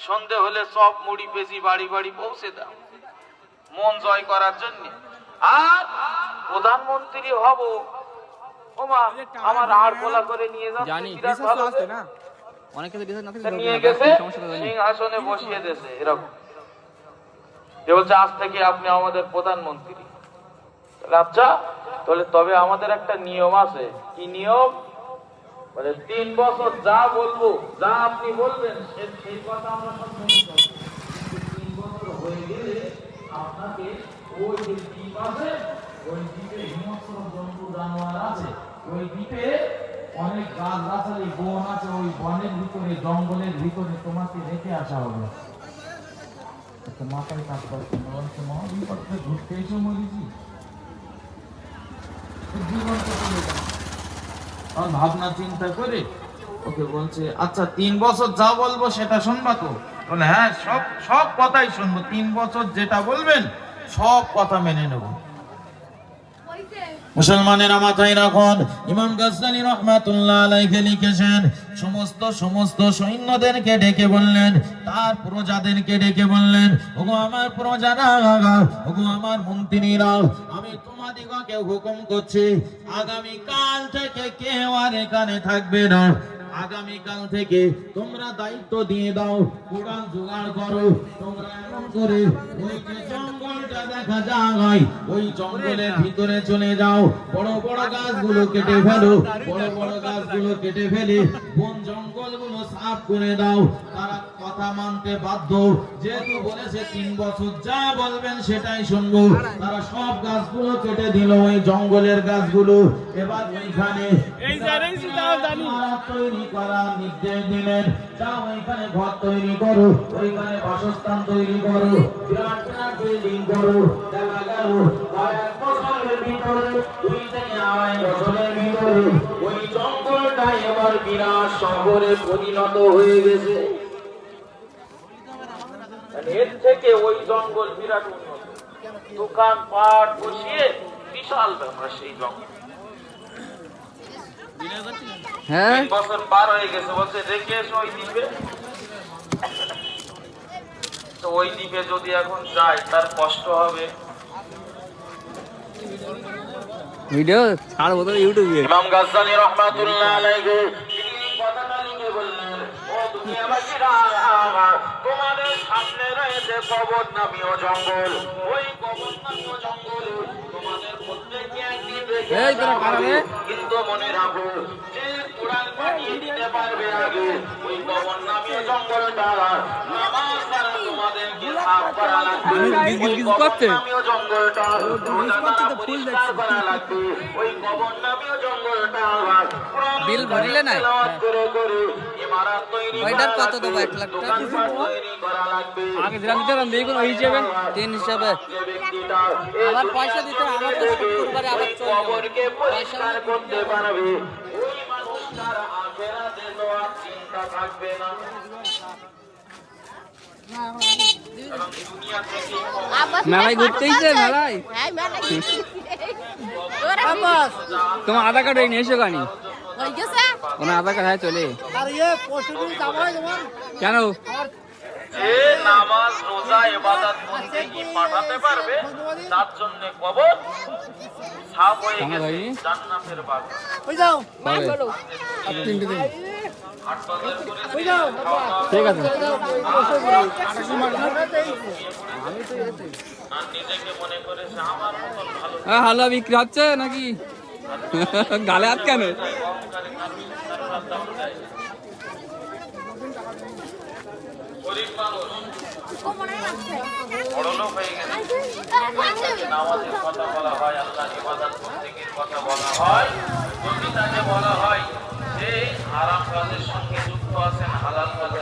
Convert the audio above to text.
সন্ধে হলে সব মুড়ি পেঁচি বাড়ি বাড়ি পৌঁছে দাও মন জয় করার জন্য। আর প্রধানমন্ত্রী হব, ওমা আমার আর গোলা করে নিয়ে যাচ্ছে, জানি বিরাট ভালো আছে না, অনেকে তো রিসার্চ না থাকে, নিয়ে গেছে সিংহাসনে বসিয়ে দিয়েছে। এরকম যে বলছে আজ থেকে আপনি আমাদের প্রধানমন্ত্রী। আচ্ছা তাহলে তবে আমাদের একটা নিয়ম আছে। কি নিয়ম? বলে 3 বছর যা বলবো, যা আপনি বলবেন সেই কথা আমরা সব মেনে চলবো। 3 বছর হয়ে গেলে আপনাকে ওই যে দ্বীপ আছে, ওই দ্বীপে হিংস্র জন্তু জানোয়ার আছে, ওই দ্বীপে অনেক গাছ গাছালি বন আছে, ওই বনের ভিতরে জঙ্গলের ভিতরে তোমাকে রেখে আসা হবে। মাথায় কাজ করছে মহাবিপত্রে ঘুরতে এসে মরেছি, জীবনটা চলে গেল। ভাবনা চিন্তা করে ওকে বলছে আচ্ছা 3 বছর যা বলবো সেটা শুনবা তো? বলে হ্যাঁ সব সব কথাই শুনবো, 3 বছর যেটা বলবেন সব কথা মেনে নেব। মুসলমানেরা মাথায় রাখুন, ইমাম গাজ্জালী রাহমাতুল্লাহ আলাইহি লিখেছেন সমস্ত সৈন্যদেরকে ডেকে বললেন, তার প্রজাদেরকে ডেকে বললেন, ওগো আমার প্রজারা, ওগো আমার মন্ত্রীরা, আমি তোমাদিগকে হুকুম করছি আগামী কাল থেকে কেউ আর এখানে থাকবে না। আগামীকাল থেকে তোমরা দায়িত্ব দিয়ে দাও, কোরআন জোগাড় করো, তোমরা এমন করে ওই যে জঙ্গলটা দেখা যায় ওই জঙ্গলের ভিতরে চলে যাও, বড় বড় গাছগুলো কেটে ফেলো, বড় বড় গাছগুলো কেটে ফেলে বন জঙ্গলগুলো সাফ করে দাও। তারা কথা মানতে বাধ্য, যেহেতু বলেছে 3 বছর যা বলবেন সেটাই শুনবো। তারা সব গাছগুলো কেটে দিল, ওই জঙ্গলের গাছগুলো। এবার ওইখানে তৈরি করার নির্দেশ দিলেন, যাও ওইখানে ঘর তৈরি করো, ওইখানে বাসস্থান তৈরি করো, বিরাট বিরাট বিল্ডিং করো। দেখা গেল 1 বছরের ভিতরে, 2 থেকে 2.5 বছরের ভিতরে ওই জঙ্গলটা এবার বিরাট শহরে পরিণত হয়ে গেছে। এর থেকে ওই জঙ্গল বিরাট উন্নত, দোকান পাট বসিয়ে বিশাল ব্যাপার সেই জঙ্গল। হ্যাঁ 3 বছর পার হয়ে গেছে, বলছে রেখে এসো ওই দ্বীপে। তো ওই দ্বীপে যদি এখন যায় তার কষ্ট হবে। ভিডিও ছাড়বো তো ইউটিউবে। ইমাম গাজ্জালী রাহমাতুল্লাহ আলাইহি তিনি কথাটা লিখে বললেন, ও দুনিয়াবাসীরা, তোমাদের সামনে রয়েছে কবর নামীয় জঙ্গল। ওই কবর নামীয় জঙ্গলে তোমাদের প্রত্যেককে একদিন রেখে আসা হবে। কিন্তু মনে রাখো, যে কোরআন পাঠিয়ে দিতে পারবে আগে ওই কবর নামীয় জঙ্গলটা নামাজ দ্বারা তোমাদেরকে সাফ করা লাগবে। ওই কবর নামীয় জঙ্গলটা রোজা দ্বারা পরিষ্কার করা লাগবে। ওই কবর নামীয় জঙ্গলটা বিল ভরিলে নাই করে করে ইমারত তৈরি ওইটার কত দেবো? 1 লাখ টাকা তৈরি করা লাগবে। আগে দিলাম দেখুন ওই হিসেবে 3 হিসাবে আবার পয়সা দিতে, আমার তো 70 করে আবার কবরকে পরিষ্কার করতে পারবে, ওই মানুষটার আখিরাতে তো আর চিন্তা থাকবে না। মেলায় ঘুরতেইছে, মেলায় তোমার আধার কার্ড নিয়ে এসো গানি ওনার আধার কার্ড হ্যাঁ চলে কেন? যে নামাজ রোজা ইবাদত বন্দেগী পাঠাতে পারবে তার জন্য কবর সাফ হয়ে গেছে জান্নাতের বাগান। ঠিক আছে নিজেকে মনে করেছে আমার মতন ভালো হালুয়া বিক্রি হচ্ছে নাকি? গালে হাত কেন? গরিব মানুষ বড়লোক হয়ে গেছে, নামাজের কথা বলা হয়, আল্লাহর ইবাদত বন্দেগীর কথা বলা হয়, যদি তাকে বলা হয় যে হারাম কাজের সঙ্গে যুক্ত আছেন, হালাল কাজে